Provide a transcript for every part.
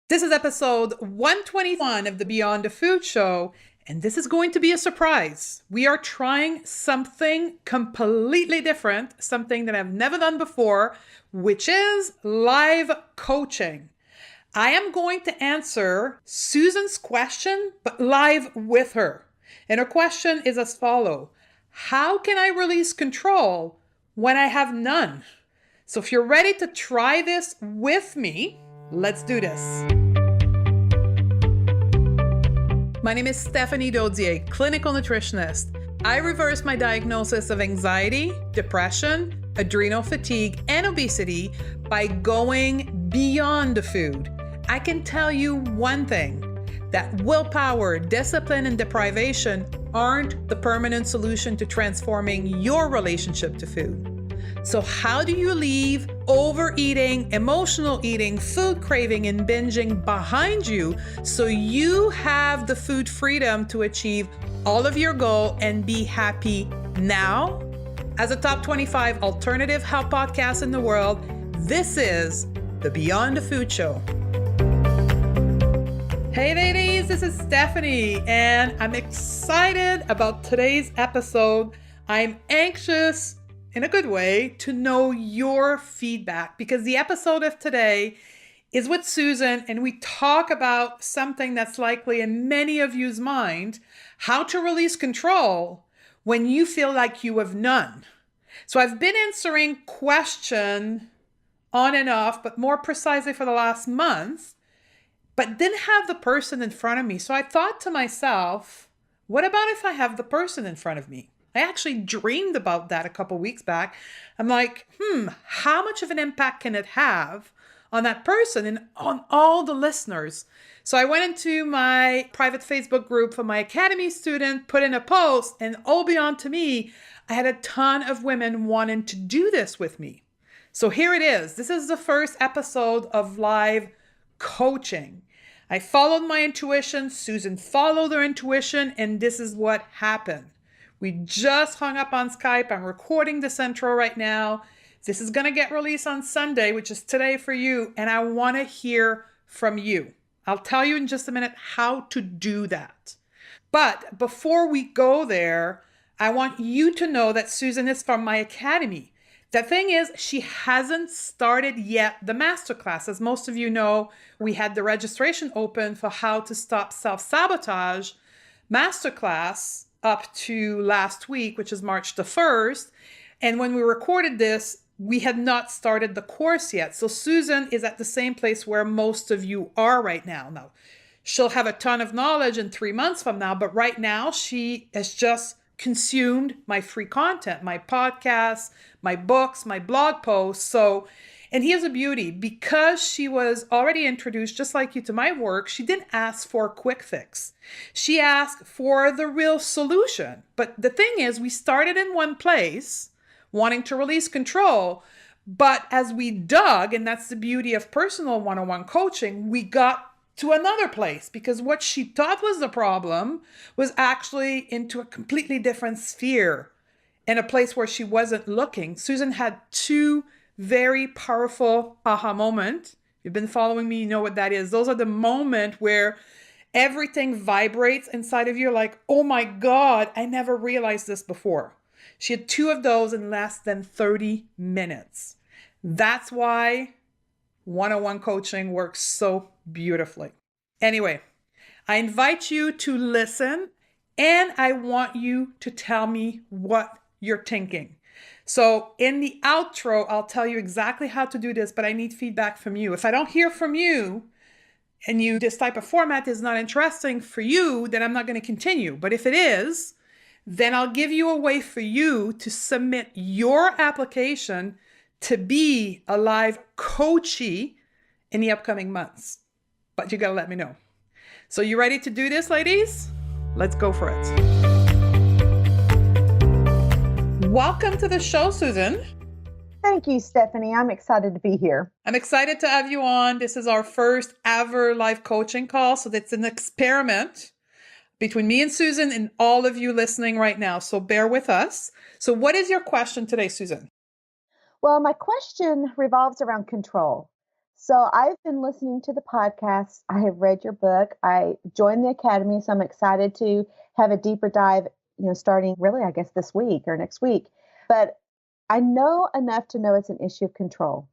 This is episode 121 of the Beyond the Food Show, and this is going to be a surprise. We are trying something completely different, something that I've never done before, which is live coaching. I am going to answer Susan's question, but live with her. And her question is as follows: how can I release control when I have none? So if you're ready to try this with me, let's do this. My name is Stephanie Dodier, clinical nutritionist. I reversed my diagnosis of anxiety, depression, adrenal fatigue, and obesity by going beyond the food. I can tell you one thing, that willpower, discipline, and deprivation aren't the permanent solution to transforming your relationship to food. So how do you leave overeating, emotional eating, food craving, and binging behind you so you have the food freedom to achieve all of your goal and be happy now? As a top 25 alternative health podcast in the world, this is the Beyond the Food Show. Hey ladies, this is Stephanie, and I'm excited about today's episode. I'm anxious in a good way to know your feedback because the episode of today is with Susan, and we talk about something that's likely in many of you's mind: how to release control when you feel like you have none. So I've been answering question on and off, but more precisely for the last month, but didn't have the person in front of me. So I thought to myself, what about if I have the person in front of me? I actually dreamed about that a couple weeks back. I'm like, how much of an impact can it have on that person and on all the listeners? So I went into my private Facebook group for my academy student, put in a post, and all beyond to me, I had a ton of women wanting to do this with me. So here it is. This is the first episode of live coaching. I followed my intuition. Susan followed her intuition, and this is what happened. We just hung up on Skype. I'm recording this intro right now. This is going to get released on Sunday, which is today for you. And I want to hear from you. I'll tell you in just a minute how to do that. But before we go there, I want you to know that Susan is from my academy. The thing is, she hasn't started yet the masterclass. As most of you know, we had the registration open for how to stop self-sabotage masterclass up to last week, which is March the 1st. And when we recorded this, we had not started the course yet. So Susan is at the same place where most of you are right now. Now, she'll have a ton of knowledge in 3 months from now, but right now she has just consumed my free content, my podcasts, my books, my blog posts. And here's a beauty: because she was already introduced, just like you, to my work, she didn't ask for a quick fix. She asked for the real solution. But the thing is, we started in one place, wanting to release control. But as we dug, and that's the beauty of personal one-on-one coaching, we got to another place, because what she thought was the problem was actually into a completely different sphere, in a place where she wasn't looking. Susan had two very powerful aha moment. If you've been following me, you know what that is. Those are the moment where everything vibrates inside of you, like, oh my God, I never realized this before. She had two of those in less than 30 minutes. That's why one-on-one coaching works so beautifully. Anyway, I invite you to listen, and I want you to tell me what you're thinking. So in the outro, I'll tell you exactly how to do this, but I need feedback from you. If I don't hear from you and this type of format is not interesting for you, then I'm not going to continue. But if it is, then I'll give you a way for you to submit your application to be a live coachee in the upcoming months. But you got to let me know. So you ready to do this, ladies? Let's go for it. Welcome to the show, Susan. Thank you, Stephanie. I'm excited to be here. I'm excited to have you on. This is our first ever live coaching call. So it's an experiment between me and Susan and all of you listening right now. So bear with us. So what is your question today, Susan? Well, my question revolves around control. So I've been listening to the podcast. I have read your book. I joined the academy, so I'm excited to have a deeper dive, starting really, I guess, this week or next week. But I know enough to know it's an issue of control,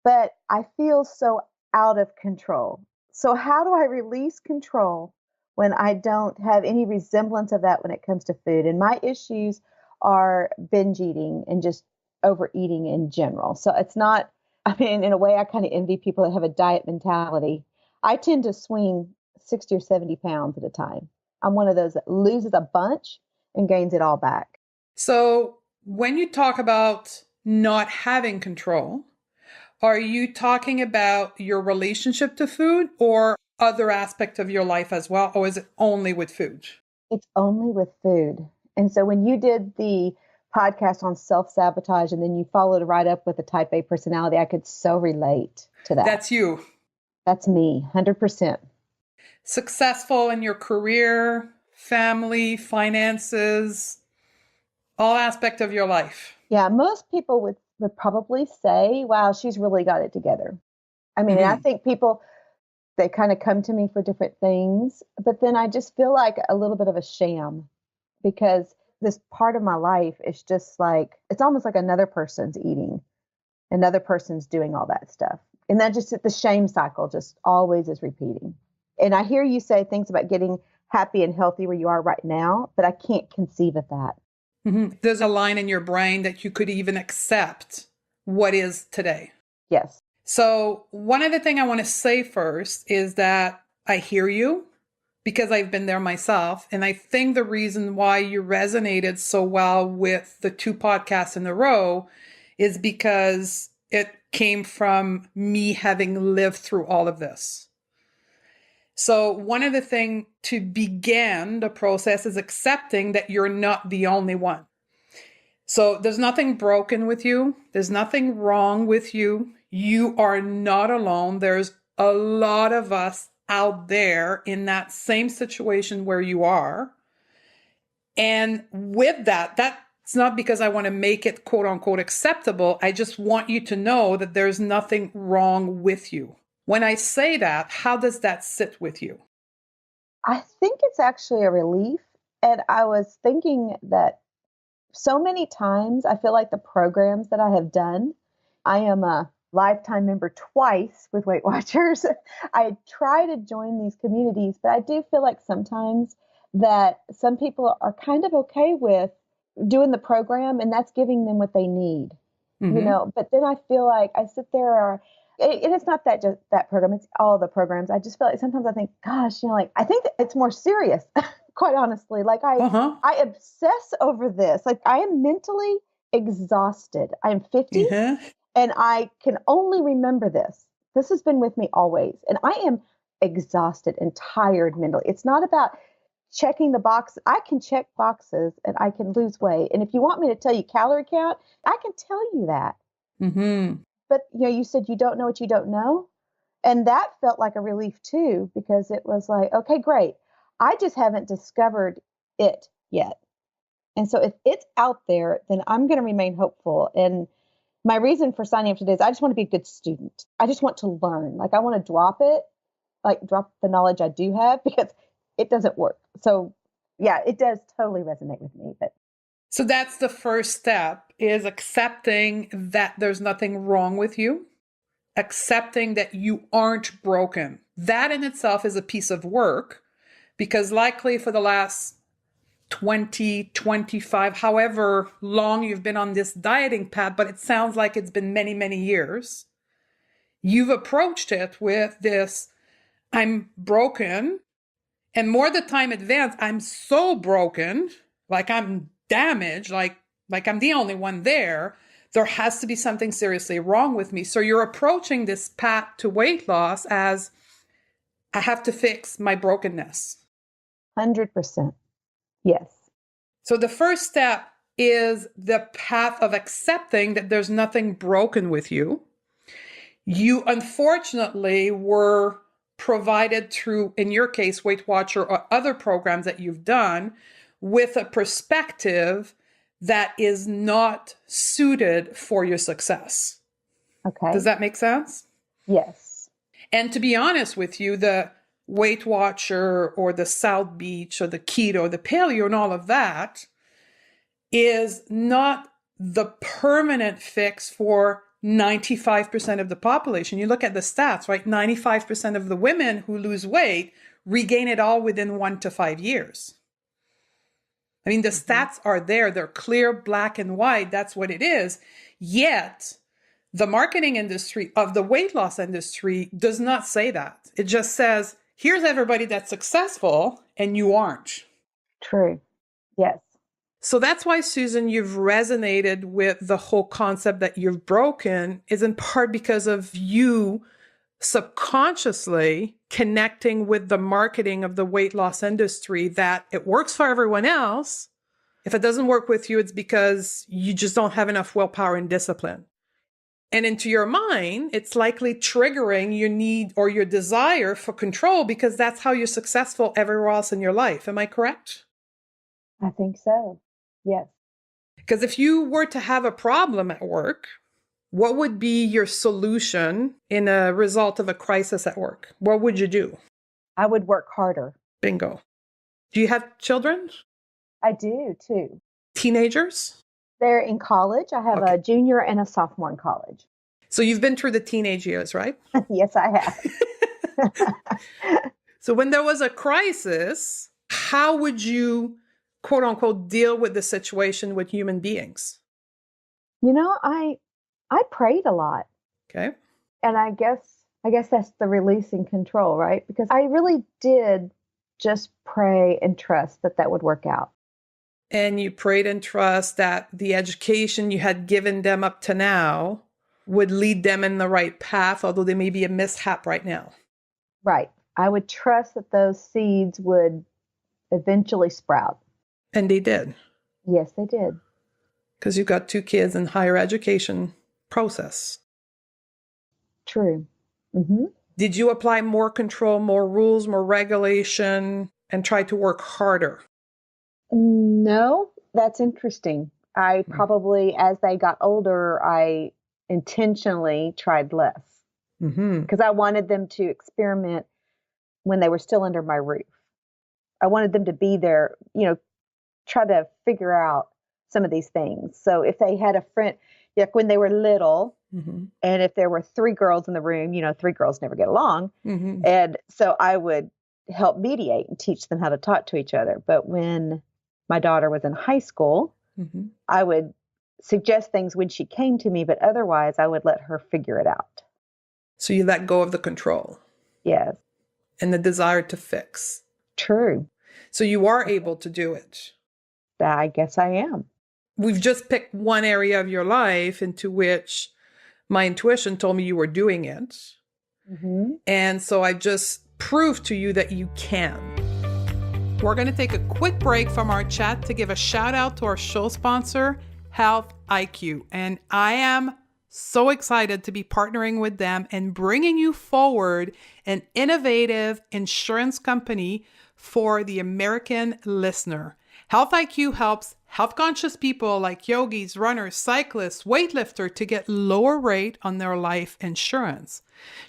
but I feel so out of control. So how do I release control when I don't have any resemblance of that when it comes to food? And my issues are binge eating and just overeating in general. So it's not, I mean, in a way, I kind of envy people that have a diet mentality. I tend to swing 60 or 70 pounds at a time. I'm one of those that loses a bunch and gains it all back. So when you talk about not having control, are you talking about your relationship to food or other aspect of your life as well? Or is it only with food? It's only with food. And so when you did the podcast on self-sabotage and then you followed right up with the type A personality, I could so relate to that. That's you. That's me, 100%. Successful in your career, family, finances, all aspect of your life. Yeah, most people would probably say, wow, she's really got it together. I mean, and I think people, they kind of come to me for different things, but then I just feel like a little bit of a sham because this part of my life is just like, it's almost like another person's eating, another person's doing all that stuff. And that just, the shame cycle just always is repeating. And I hear you say things about getting happy and healthy where you are right now, but I can't conceive of that. There's a line in your brain that you could even accept what is today. Yes. So one other thing I want to say first is that I hear you because I've been there myself. And I think the reason why you resonated so well with the 2 podcasts in a row is because it came from me having lived through all of this. So one of the things to begin the process is accepting that you're not the only one. So there's nothing broken with you. There's nothing wrong with you. You are not alone. There's a lot of us out there in that same situation where you are. And with that, that's not because I want to make it quote unquote acceptable. I just want you to know that there's nothing wrong with you. When I say that, how does that sit with you? I think it's actually a relief. And I was thinking that so many times I feel like the programs that I have done, I am a lifetime member twice with Weight Watchers. I try to join these communities, but I do feel like sometimes that some people are kind of okay with doing the program and that's giving them what they need, but then I feel like I sit there and it's not that just that program, it's all the programs. I just feel like sometimes I think, gosh, like I think that it's more serious, quite honestly. Like I obsess over this. Like I am mentally exhausted. I am 50 and I can only remember this. This has been with me always. And I am exhausted and tired mentally. It's not about checking the box. I can check boxes and I can lose weight. And if you want me to tell you calorie count, I can tell you that. But you said you don't know what you don't know. And that felt like a relief too, because it was like, okay, great. I just haven't discovered it yet. And so if it's out there, then I'm going to remain hopeful. And my reason for signing up today is I just want to be a good student. I just want to learn. Like I want to drop the knowledge I do have because it doesn't work. So yeah, it does totally resonate with me. So that's the first step, is accepting that there's nothing wrong with you, accepting that you aren't broken. That in itself is a piece of work because likely for the last 20, 25, however long you've been on this dieting path, but it sounds like it's been many, many years, you've approached it with this, I'm broken. And more the time advanced, I'm so broken, like I'm damaged, like I'm the only one there. There has to be something seriously wrong with me. So you're approaching this path to weight loss as I have to fix my brokenness. 100%. Yes. So the first step is the path of accepting that there's nothing broken with you. You unfortunately were provided through, in your case, Weight Watcher or other programs that you've done, with a perspective that is not suited for your success. Okay. Does that make sense? Yes. And to be honest with you, the Weight Watcher or the South Beach or the keto, the paleo and all of that is not the permanent fix for 95% of the population. You look at the stats, right? 95% of the women who lose weight regain it all within 1 to 5 years. I mean, the stats are there. They're clear, black and white. That's what it is. Yet, the marketing industry of the weight loss industry does not say that. It just says, here's everybody that's successful and you aren't. True. Yes. So that's why, Susan, you've resonated with the whole concept that you've broken is in part because of you subconsciously connecting with the marketing of the weight loss industry, that it works for everyone else. If it doesn't work with you, it's because you just don't have enough willpower and discipline. And into your mind, it's likely triggering your need or your desire for control because that's how you're successful everywhere else in your life. Am I correct? I think so. Yes. Because if you were to have a problem at work, what would be your solution in a result of a crisis at work? What would you do? I would work harder. Bingo. Do you have children? I do too. Teenagers? They're in college. I have a junior and a sophomore in college. So you've been through the teenage years, right? Yes, I have. So when there was a crisis, how would you, quote unquote, deal with the situation with human beings? You know, I prayed a lot. Okay. And I guess that's the release and control, right? Because I really did just pray and trust that would work out. And you prayed and trust that the education you had given them up to now would lead them in the right path, although they may be a mishap right now. Right. I would trust that those seeds would eventually sprout. And they did. Yes, they did. Because you got 2 kids in higher education process. True. Mm-hmm. Did you apply more control, more rules, more regulation, and try to work harder? No, that's interesting. I probably, as they got older, I intentionally tried less because I wanted them to experiment when they were still under my roof. I wanted them to be there, try to figure out some of these things. So if they had a friend, like when they were little, and if there were 3 girls in the room, 3 girls never get along. And so I would help mediate and teach them how to talk to each other. But when my daughter was in high school, I would suggest things when she came to me, but otherwise I would let her figure it out. So you let go of the control. Yes. And the desire to fix. True. So you are able to do it. I guess I am. We've just picked one area of your life into which my intuition told me you were doing it. And so I just proved to you that you can. We're going to take a quick break from our chat to give a shout out to our show sponsor, Health IQ. And I am so excited to be partnering with them and bringing you forward an innovative insurance company for the American listener. Health IQ helps health-conscious people like yogis, runners, cyclists, weightlifters to get lower rate on their life insurance.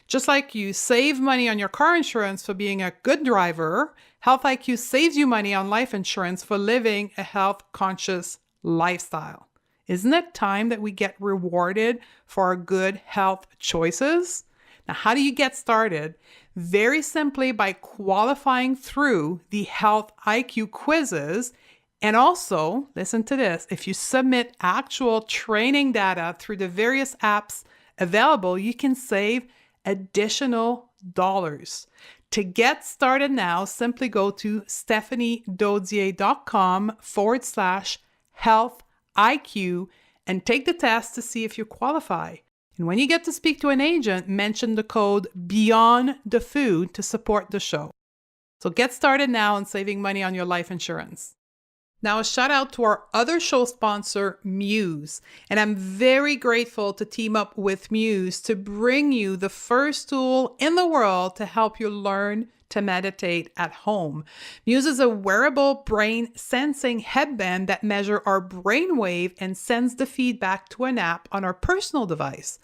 Just like you save money on your car insurance for being a good driver, Health IQ saves you money on life insurance for living a health-conscious lifestyle. Isn't it time that we get rewarded for our good health choices? Now, how do you get started? Very simply by qualifying through the Health IQ quizzes. And also, listen to this, if you submit actual training data through the various apps available, you can save additional dollars. To get started now, simply go to stephaniedodier.com/health IQ and take the test to see if you qualify. And when you get to speak to an agent, mention the code Beyond the Food to support the show. So get started now on saving money on your life insurance. Now, a shout out to our other show sponsor, Muse. And I'm very grateful to team up with Muse to bring you the first tool in the world to help you learn to meditate at home. Muse is a wearable brain sensing headband that measures our brainwave and sends the feedback to an app on our personal device.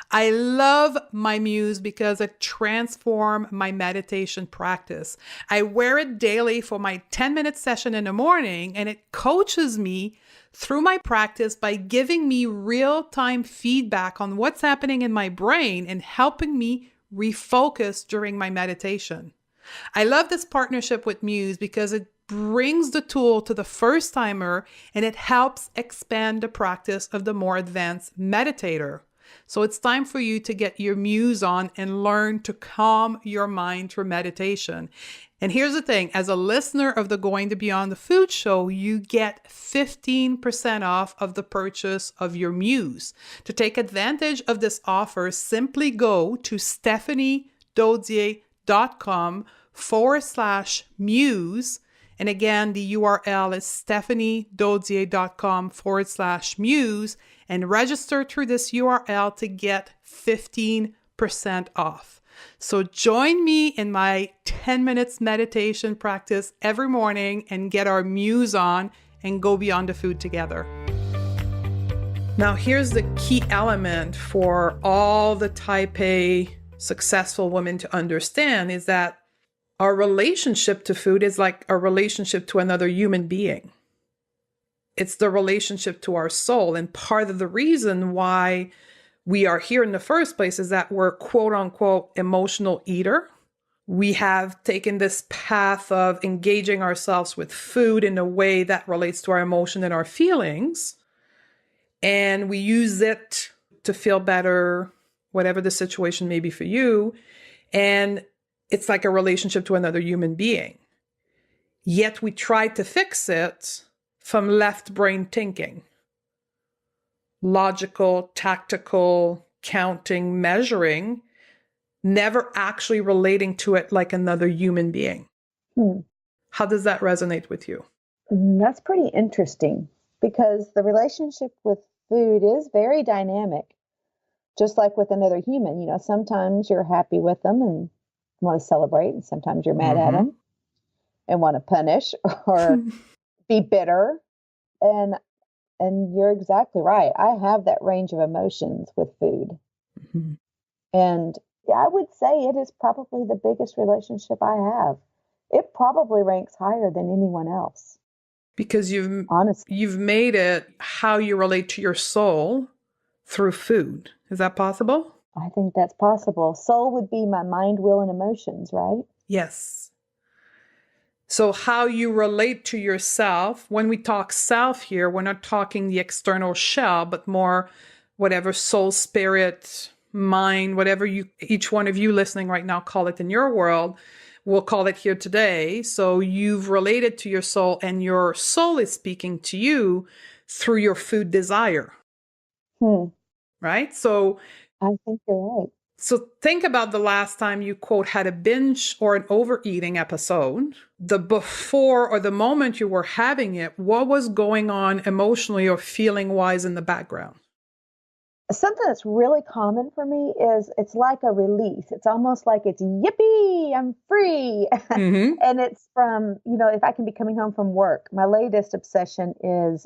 I love my Muse because it transformed my meditation practice. I wear it daily for my 10-minute session in the morning, and it coaches me through my practice by giving me real-time feedback on what's happening in my brain and helping me refocus during my meditation. I love this partnership with Muse because it brings the tool to the first timer and it helps expand the practice of the more advanced meditator. So it's time for you to get your Muse on and learn to calm your mind through meditation. And here's the thing, as a listener of the Going to Beyond the Food show, you get 15% off of the purchase of your Muse. To take advantage of this offer, simply go to stephaniedodier.com/muse. And again, the URL is stephaniedodier.com/muse and register through this URL to get 15% off. So join me in my 10 minutes meditation practice every morning and get our Muse on and go beyond the food together. Now, here's the key element for all the Type A successful women to understand is that our relationship to food is like a relationship to another human being. It's the relationship to our soul. And part of the reason why we are here in the first place is that we're quote unquote emotional eater. We have taken this path of engaging ourselves with food in a way that relates to our emotion and our feelings. And we use it to feel better, whatever the situation may be for you. And it's like a relationship to another human being. Yet we try to fix it from left brain thinking. Logical, tactical, counting, measuring, never actually relating to it like another human being. How does that resonate with you? That's pretty interesting because the relationship with food is very dynamic, just like with another human. You know, sometimes you're happy with them and want to celebrate, and sometimes you're mad at them and want to punish or be bitter. And you're exactly right. I have that range of emotions with food. And I would say it is probably the biggest relationship I have. It probably ranks higher than anyone else. Because honestly, you've made it how you relate to your soul through food. Is that possible? I think that's possible. Soul would be my mind, will, and emotions, right? Yes. So how you relate to yourself, when we talk self here, we're not talking the external shell, but more whatever soul, spirit, mind, whatever each one of you listening right now call it in your world, we'll call it here today. So you've related to your soul and your soul is speaking to you through your food desire. Right? So I think you're right. So think about the last time you, quote, had a binge or an overeating episode. The before or the moment you were having it, what was going on emotionally or feeling wise in the background? Something that's really common for me is it's like a release. It's almost like it's yippee, I'm free. And it's from, if I can be coming home from work. My latest obsession is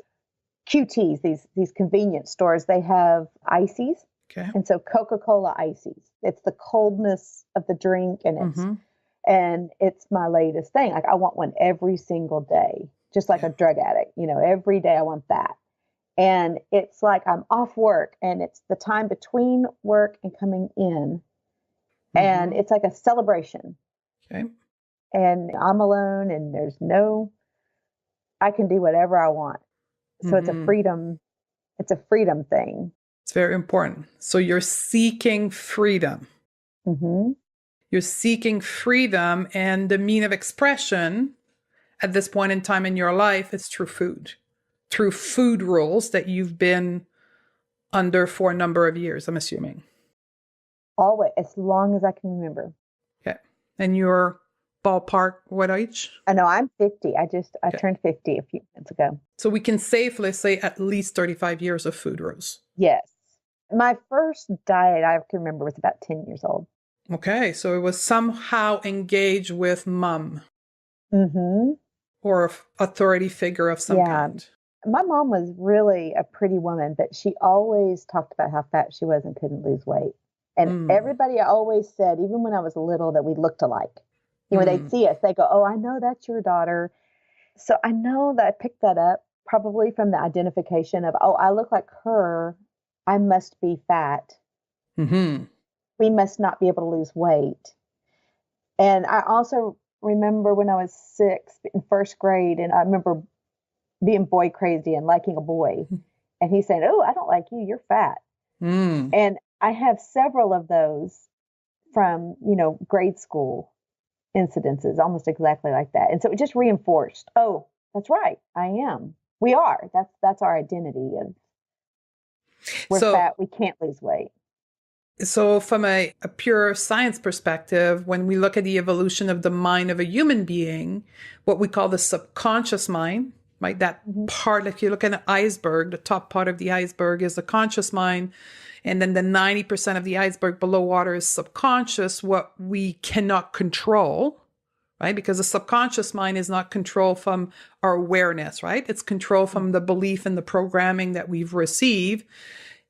QTs, these convenience stores. They have ices. Okay. And so Coca-Cola ices. It's the coldness of the drink and it's my latest thing. Like I want one every single day, just like a drug addict, every day I want that. And it's like I'm off work and it's the time between work and coming in. And it's like a celebration. Okay. And I'm alone and I can do whatever I want. So it's a freedom thing. It's very important. So you're seeking freedom. You're seeking freedom, and the mean of expression at this point in time in your life is through food rules that you've been under for a number of years, I'm assuming. Always, as long as I can remember. Okay. And you're ballpark what age? I know I'm 50. I Okay. turned 50 a few months ago. So we can safely say at least 35 years of food, Rose. Yes. My first diet I can remember was about 10 years old. Okay. So it was somehow engaged with mom Mm-hmm. or authority figure of some Yeah. kind. My mom was really a pretty woman, but she always talked about how fat she was and couldn't lose weight. And Mm, everybody always said, even when I was little, that we looked alike. You know, when they'd mm. see us, they go, "Oh, I know that's your daughter." So I know that I picked that up probably from the identification of, "Oh, I look like her. I must be fat. Mm-hmm. We must not be able to lose weight." And I also remember when I was 6 in first grade, and I remember being boy crazy and liking a boy. And he's saying, "Oh, I don't like you. You're fat." Mm. And I have several of those from, grade school incidences, almost exactly like that. And so it just reinforced, "Oh, that's right. I am. We are. That's our identity. And we're So fat. We can't lose weight." So, from a pure science perspective, when we look at the evolution of the mind of a human being, what we call the subconscious mind, right? That Hmm. part, if you look at an iceberg, the top part of the iceberg is the conscious mind. And then the 90% of the iceberg below water is subconscious, what we cannot control, right? Because the subconscious mind is not controlled from our awareness, right? It's controlled from the belief and the programming that we've received.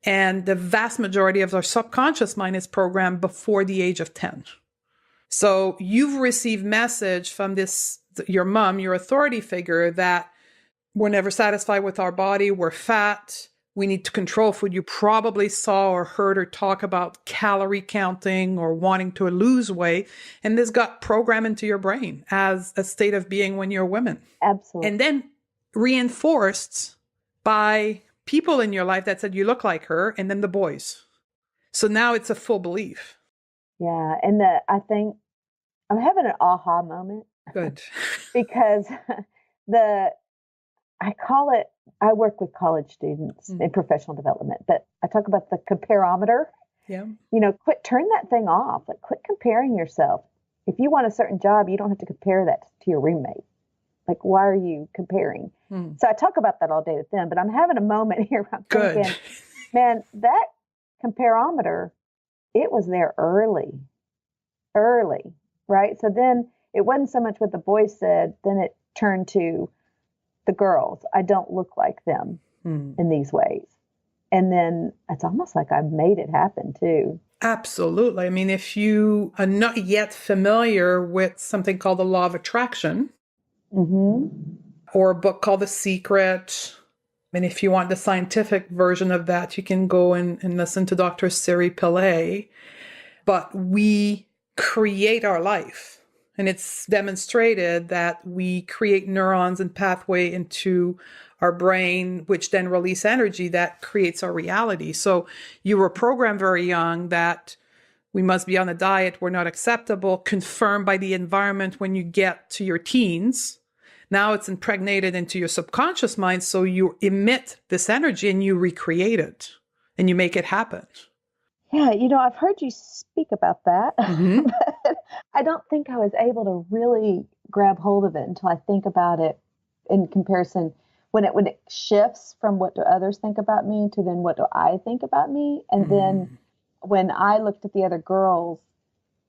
And the vast majority of our subconscious mind is programmed before the age of 10. So you've received message from your mom, your authority figure, that we're never satisfied with our body. We're fat. We need to control food. You probably saw or heard her talk about calorie counting or wanting to lose weight. And this got programmed into your brain as a state of being when you're a woman. Absolutely. And then reinforced by people in your life that said you look like her, and then the boys. So now it's a full belief. Yeah. And I think I'm having an aha moment Good. because the I call it, I work with college students in Mm. professional development, but I talk about the comparometer. Yeah. Turn that thing off. Like, quit comparing yourself. If you want a certain job, you don't have to compare that to your roommate. Like, why are you comparing? Mm. So I talk about that all day with them, but I'm having a moment here where I'm Good. thinking, man, that comparometer, it was there early, right? So then it wasn't so much what the boys said, then it turned to the girls. I don't look like them Mm. in these ways. And then it's almost like I've made it happen too. Absolutely. I mean, if you are not yet familiar with something called the law of attraction Mm-hmm. or a book called The Secret, and if you want the scientific version of that, you can go and listen to Dr. Siri Pillay. But we create our life. And it's demonstrated that we create neurons and pathway into our brain, which then release energy that creates our reality. So you were programmed very young that we must be on a diet, we're not acceptable, confirmed by the environment when you get to your teens. Now it's impregnated into your subconscious mind. So you emit this energy and you recreate it and you make it happen. Yeah, I've heard you speak about that, Mm-hmm. but I don't think I was able to really grab hold of it until I think about it in comparison when it shifts from what do others think about me to then what do I think about me. And then Mm. when I looked at the other girls,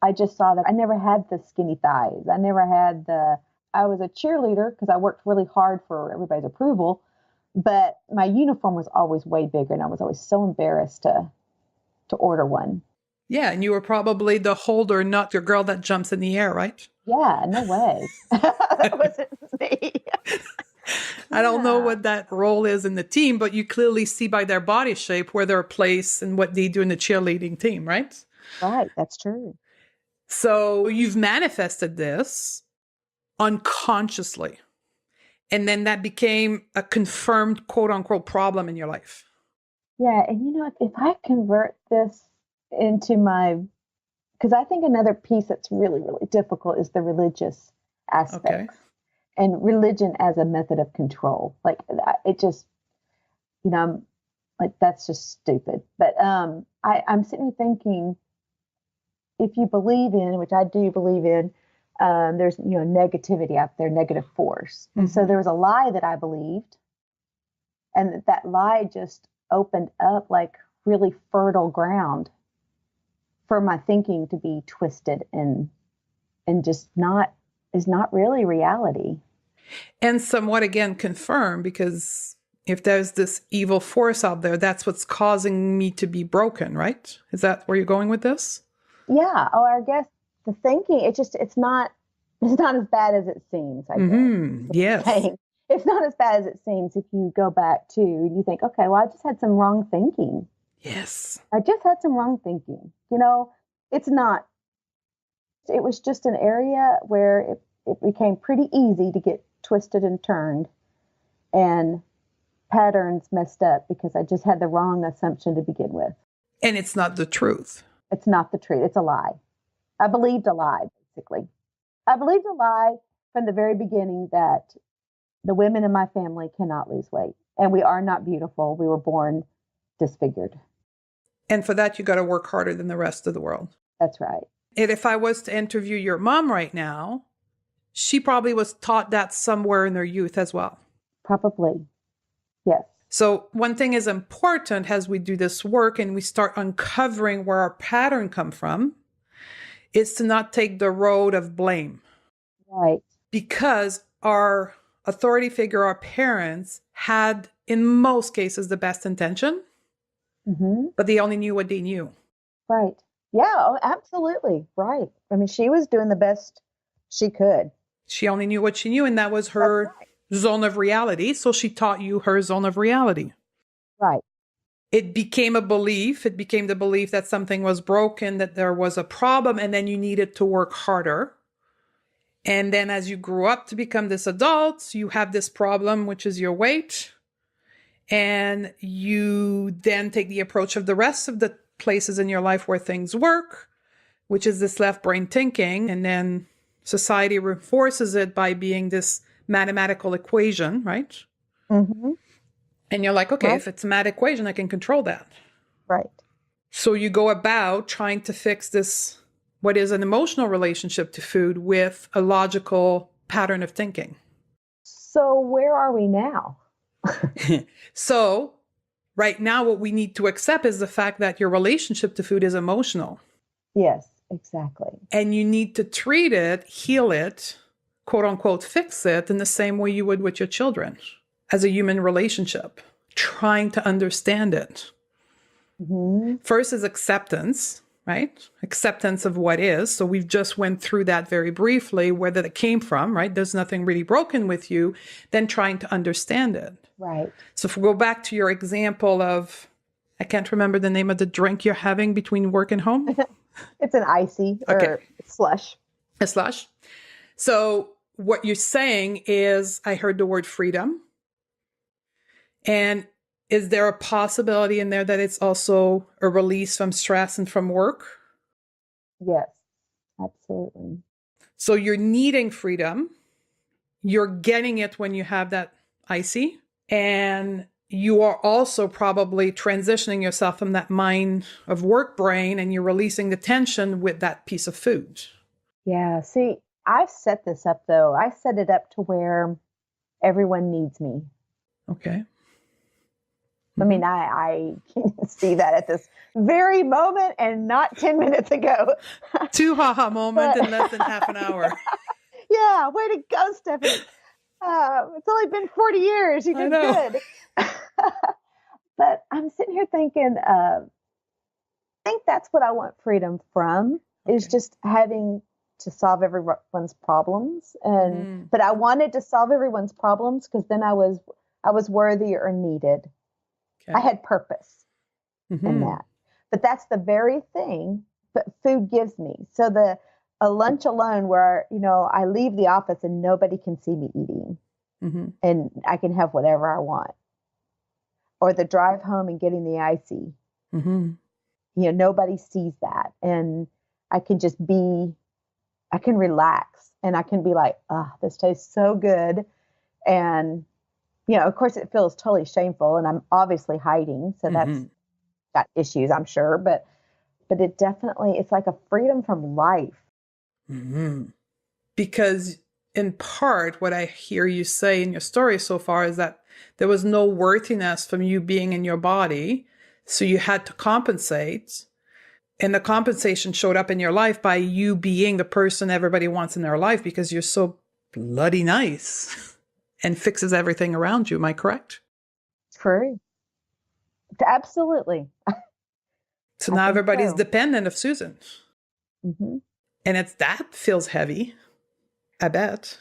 I just saw that I never had the skinny thighs. I was a cheerleader because I worked really hard for everybody's approval, but my uniform was always way bigger and I was always so embarrassed to order one. Yeah, and you were probably the holder, not your girl that jumps in the air, right? Yeah, no way. That wasn't me. I don't know Yeah, what that role is in the team, but you clearly see by their body shape where they're placed and what they do in the cheerleading team, right? right. That's true. So you've manifested this unconsciously. And then that became a confirmed quote unquote problem in your life. Yeah, and if I convert this into because I think another piece that's really, really difficult is the religious Okay. aspects and religion as a method of control. Like it just, I'm like, that's just stupid. But I'm sitting here thinking, if you believe in, which I do believe in, There's, negativity out there, negative force. And so there was a lie that I believed. And that lie just opened up like really fertile ground for my thinking to be twisted and just is not really reality. And somewhat again confirmed, because if there's this evil force out there, that's what's causing me to be broken, right? Is that where you're going with this? Yeah. Oh, I guess the thinking, it's not as bad as it seems, I guess. Yes. Saying. It's not as bad as it seems if you go back to, you think, okay, well, I just had some wrong thinking. Yes. I just had some wrong thinking. It's not, it was just an area where it became pretty easy to get twisted and turned and patterns messed up because I just had the wrong assumption to begin with. And it's not the truth. It's not the truth. It's a lie. I believed a lie, basically. I believed a lie from the very beginning that the women in my family cannot lose weight. And we are not beautiful. We were born disfigured. And for that, you got to work harder than the rest of the world. That's right. And if I was to interview your mom right now, she probably was taught that somewhere in their youth as well. Probably. Yes. So one thing is important as we do this work and we start uncovering where our pattern come from is to not take the road of blame. Right. Because our authority figure, our parents, had, in most cases, the best intention, but they only knew what they knew. Right. Yeah, oh, absolutely. Right. I mean, she was doing the best she could. She only knew what she knew, and that was her zone of reality. So she taught you her zone of reality. Right. It became a belief. It became the belief that something was broken, that there was a problem, and then you needed to work harder. And then as you grew up to become this adult, you have this problem, which is your weight. And you then take the approach of the rest of the places in your life where things work, which is this left brain thinking. And then society reinforces it by being this mathematical equation, right? Mm-hmm. And you're like, okay, if it's a math equation, I can control that. Right. So you go about trying to fix this, what is an emotional relationship to food, with a logical pattern of thinking. So where are we now? So right now, what we need to accept is the fact that your relationship to food is emotional. Yes, exactly. And you need to treat it, heal it, quote unquote, fix it in the same way you would with your children as a human relationship, trying to understand it. Mm-hmm. First is acceptance, right? Acceptance of what is. So we've just went through that very briefly, where that it came from, right? There's nothing really broken with you. Then trying to understand it. Right. So if we go back to your example of, I can't remember the name of the drink you're having between work and home. It's an icy or slush. A slush. So what you're saying is, I heard the word freedom. And is there a possibility in there that it's also a release from stress and from work? Yes, absolutely. So you're needing freedom. You're getting it when you have that icy. And you are also probably transitioning yourself from that mind of work brain, and you're releasing the tension with that piece of food. Yeah. See, I've set this up, though. I set it up to where everyone needs me. Okay. I mean, I can see that at this very moment and not 10 minutes ago. 2 ha-ha moments in less than half an hour. Yeah. Way to go, Stephanie. It's only been 40 years. You did good. But I'm sitting here thinking, I think that's what I want freedom from, is just having to solve everyone's problems. And but I wanted to solve everyone's problems because then I was worthy or needed. Okay. I had purpose in that. But that's the very thing that food gives me. So a lunch alone where, I leave the office and nobody can see me eating and I can have whatever I want. Or the drive home and getting the icy. Nobody sees that. And I can just I can relax and I can be like, this tastes so good. And, of course it feels totally shameful and I'm obviously hiding. So that's got issues, I'm sure. But it definitely, it's like a freedom from life. Because in part, what I hear you say in your story so far is that there was no worthiness from you being in your body. So you had to compensate. And the compensation showed up in your life by you being the person everybody wants in their life because you're so bloody nice and fixes everything around you. Am I correct? True. Absolutely. So I now think everybody's so. dependent of Susan. Hmm. And that feels heavy, I bet.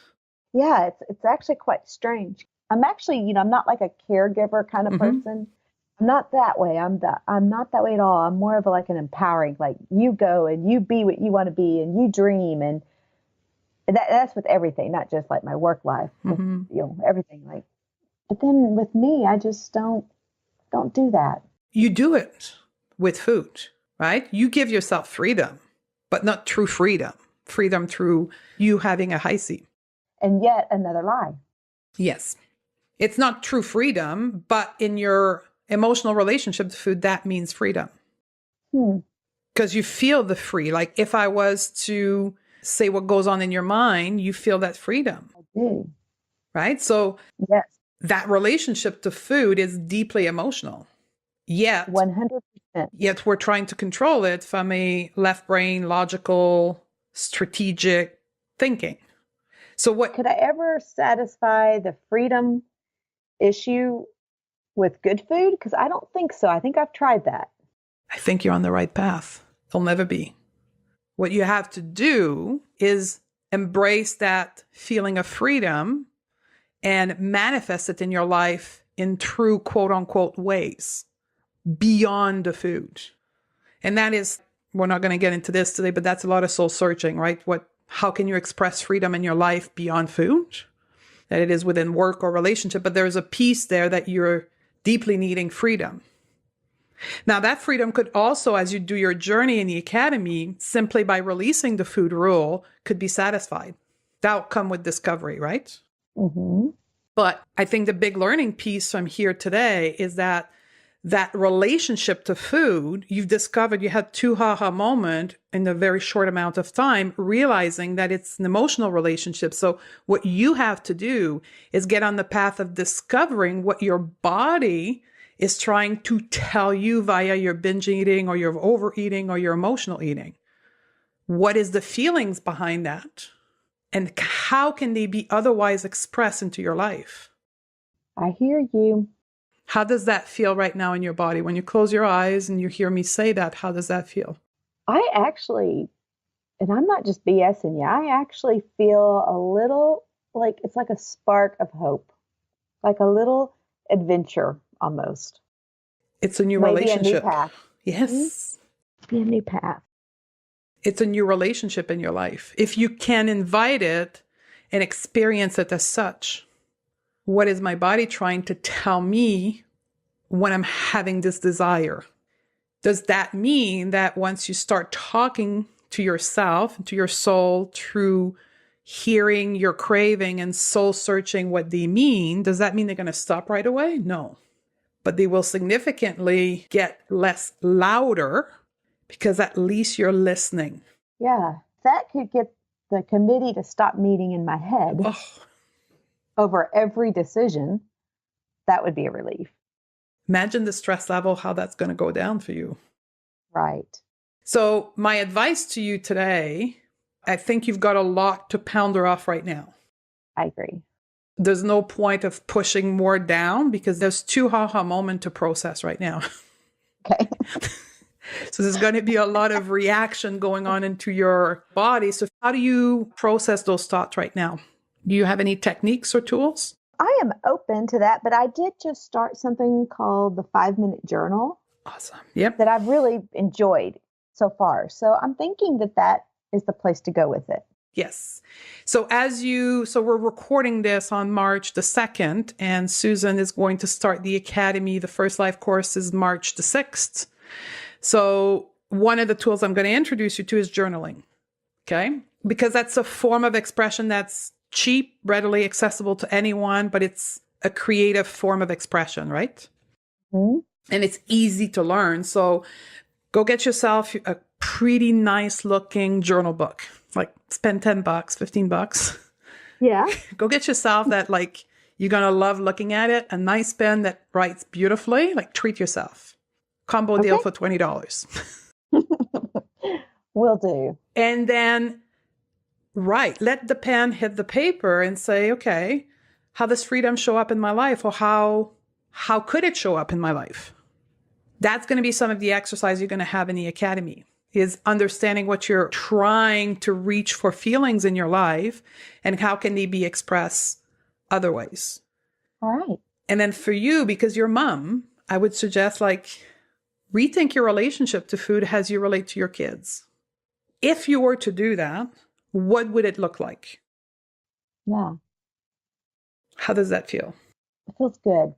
Yeah, it's actually quite strange. I'm actually, I'm not like a caregiver kind of Hmm. person. I'm not that way. I'm not that way at all. I'm more of a, like an empowering, like you go and you be what you want to be and you dream and that's with everything, not just like my work life, with Hmm. everything like. But then with me, I just don't do that. You do it with food, right? You give yourself freedom, but not true freedom. Freedom through you having a high C. And yet another lie. Yes. It's not true freedom, but in your emotional relationship to food, that means freedom. Hmm. Because you feel the free. Like if I was to say what goes on in your mind, you feel that freedom, I do. right? So Yes. that relationship to food is deeply emotional. Yet, 100%. yet we're trying to control it from a left brain, logical, strategic thinking. So what Could I ever satisfy the freedom issue with good food? Because I don't think so. I think I've tried that. I think you're on the right path. It'll never be. What you have to do is embrace that feeling of freedom and manifest it in your life in true quote unquote ways beyond the food. And that is, we're not going to get into this today, but that's a lot of soul searching, right? How can you express freedom in your life beyond food? That it is within work or relationship, but there's a piece there that you're deeply needing freedom. Now, that freedom could also, as you do your journey in the academy, simply by releasing the food rule, could be satisfied. That will come with discovery, right? Hmm. But I think the big learning piece from here today is that relationship to food, you've discovered you had two haha moment in a very short amount of time, realizing that it's an emotional relationship. So what you have to do is get on the path of discovering what your body is trying to tell you via your binge eating or your overeating or your emotional eating. What is the feelings behind that? And how can they be otherwise expressed into your life? I hear you. How does that feel right now in your body? When you close your eyes and you hear me say that, how does that feel? I actually, and I'm not just BSing you, I actually feel a little like it's like a spark of hope, like a little adventure almost. It's a new Maybe a new relationship. path. Hmm. Yes. Be a new path. It's a new relationship in your life. If you can invite it and experience it as such, what is my body trying to tell me when I'm having this desire? Does that mean that once you start talking to yourself, to your soul, through hearing your craving and soul searching what they mean, does that mean they're going to stop right away? No. But they will significantly get less louder because at least you're listening. Yeah. That could get the committee to stop meeting in my head Oh, over every decision. That would be a relief. imagine the stress level, how that's going to go down for you. Right. So, my advice to you today, I think you've got a lot to pounder off right now. I agree. There's no point of pushing more down because there's two haha moment to process right now. Okay. So there's going to be a lot of reaction going on into your body. So how do you process those thoughts right now? Do you have any techniques or tools? I am open to that, but I did just start something called the 5 minute journal Awesome. Yep. that I've really enjoyed so far. So I'm thinking that that is the place to go with it. Yes. So we're recording this on March the 2nd, and Susan is going to start the academy. The first live course is March the 6th. So one of the tools I'm going to introduce you to is journaling. Okay. Because that's a form of expression that's cheap, readily accessible to anyone, but it's a creative form of expression, right? Hmm. And it's easy to learn. So go get yourself a pretty nice looking journal book. like spend $10, $15. Yeah. Go get yourself that, like, you're going to love looking at it. A nice pen that writes beautifully. Like, treat yourself. Combo deal for $20. Will do. And then, let the pen hit the paper and say, okay, how does freedom show up in my life? Or how could it show up in my life? That's going to be some of the exercise you're going to have in the academy, is understanding what you're trying to reach for feelings in your life and how can they be expressed other ways. All right. And then for you, because you're mom, I would suggest, like, rethink your relationship to food as you relate to your kids. If you were to do that, what would it look like? Yeah. How does that feel? It feels good.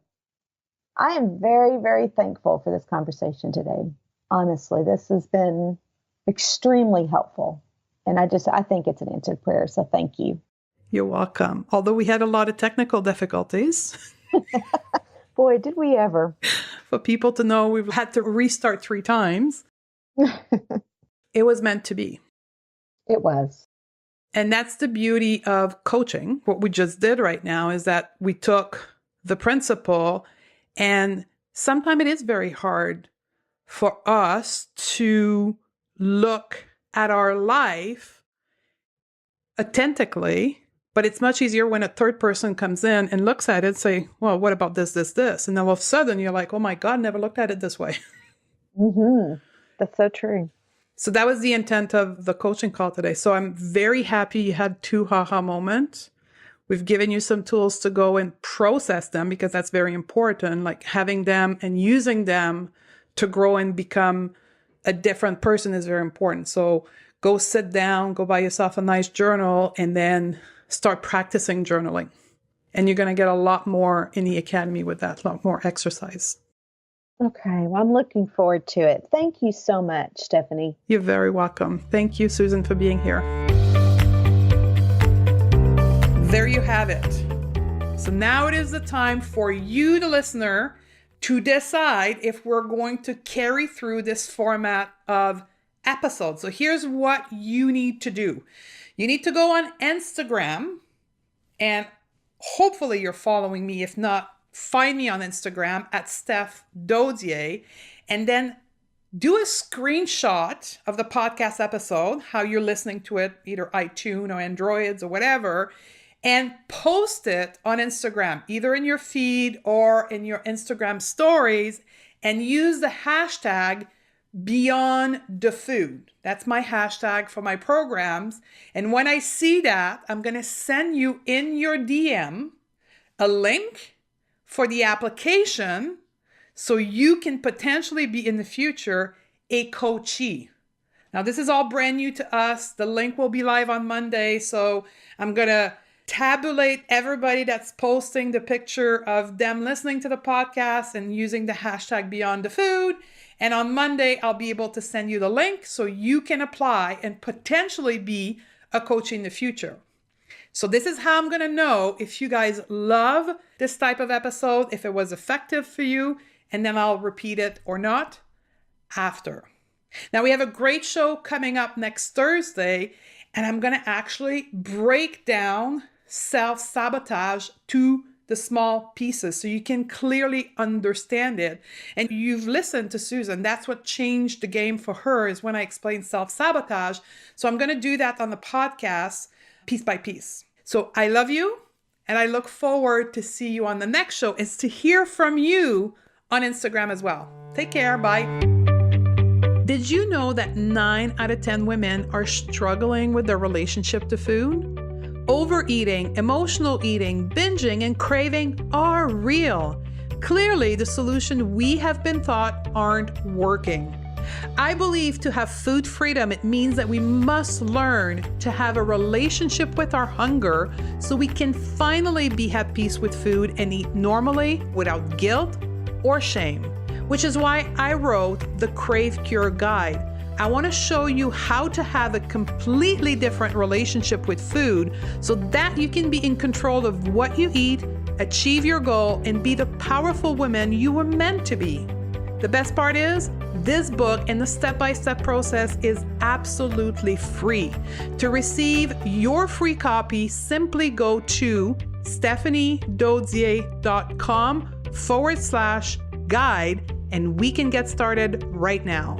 I am very, very thankful for this conversation today. Honestly, this has been extremely helpful. And I think it's an answered prayer. So thank you. You're welcome. Although we had a lot of technical difficulties. Boy, did we ever. For people to know, we've had to restart 3 times. It was meant to be. It was. And that's the beauty of coaching. What we just did right now is that we took the principle, and sometimes it is very hard for us to look at our life authentically, but it's much easier when a third person comes in and looks at it and say, well, what about this, this, this? And then all of a sudden you're like, oh my God, never looked at it this way. Mm-hmm. That's so true. So that was the intent of the coaching call today. So I'm very happy you had 2 aha moments. We've given you some tools to go and process them, because that's very important, like having them and using them to grow and become a different person is very important. So go sit down, go buy yourself a nice journal, and then start practicing journaling. And you're going to get a lot more in the academy with that, a lot more exercise. Okay. Well, I'm looking forward to it. Thank you so much, Stephanie. You're very welcome. Thank you, Susan, for being here. There you have it. So now it is the time for you, the listener, to decide if we're going to carry through this format of episodes. So here's what you need to do. You need to go on Instagram, and hopefully you're following me. If not, find me on Instagram at Steph Dodier, and then do a screenshot of the podcast episode, how you're listening to it, either iTunes or Androids or whatever, and post it on Instagram, either in your feed or in your Instagram stories, and use the hashtag Beyond the Food. That's my hashtag for my programs. And when I see that, I'm going to send you in your DM a link for the application so you can potentially be in the future a coachee. Now, this is all brand new to us. The link will be live on Monday. So I'm going to tabulate everybody that's posting the picture of them listening to the podcast and using the hashtag Beyond the Food. And on Monday, I'll be able to send you the link so you can apply and potentially be a coach in the future. So this is how I'm going to know if you guys love this type of episode, if it was effective for you, and then I'll repeat it or not after. Now, we have a great show coming up next Thursday, and I'm going to actually break down self-sabotage to the small pieces so you can clearly understand it. And you've listened to Susan. That's what changed the game for her, is when I explained self-sabotage. So I'm going to do that on the podcast piece by piece. So I love you, and I look forward to see you on the next show. Is to hear from you on Instagram as well. Take care. Bye. Did you know that 9 out of 10 women are struggling with their relationship to food? Overeating, emotional eating, binging, and craving are real. Clearly, the solution we have been taught aren't working. I believe to have food freedom, it means that we must learn to have a relationship with our hunger so we can finally be at peace with food and eat normally without guilt or shame, which is why I wrote the Crave Cure Guide. I want to show you how to have a completely different relationship with food so that you can be in control of what you eat, achieve your goal, and be the powerful woman you were meant to be. The best part is, This book and the step-by-step process is absolutely free. To receive your free copy, simply go to stephaniedodier.com/guide and we can get started right now.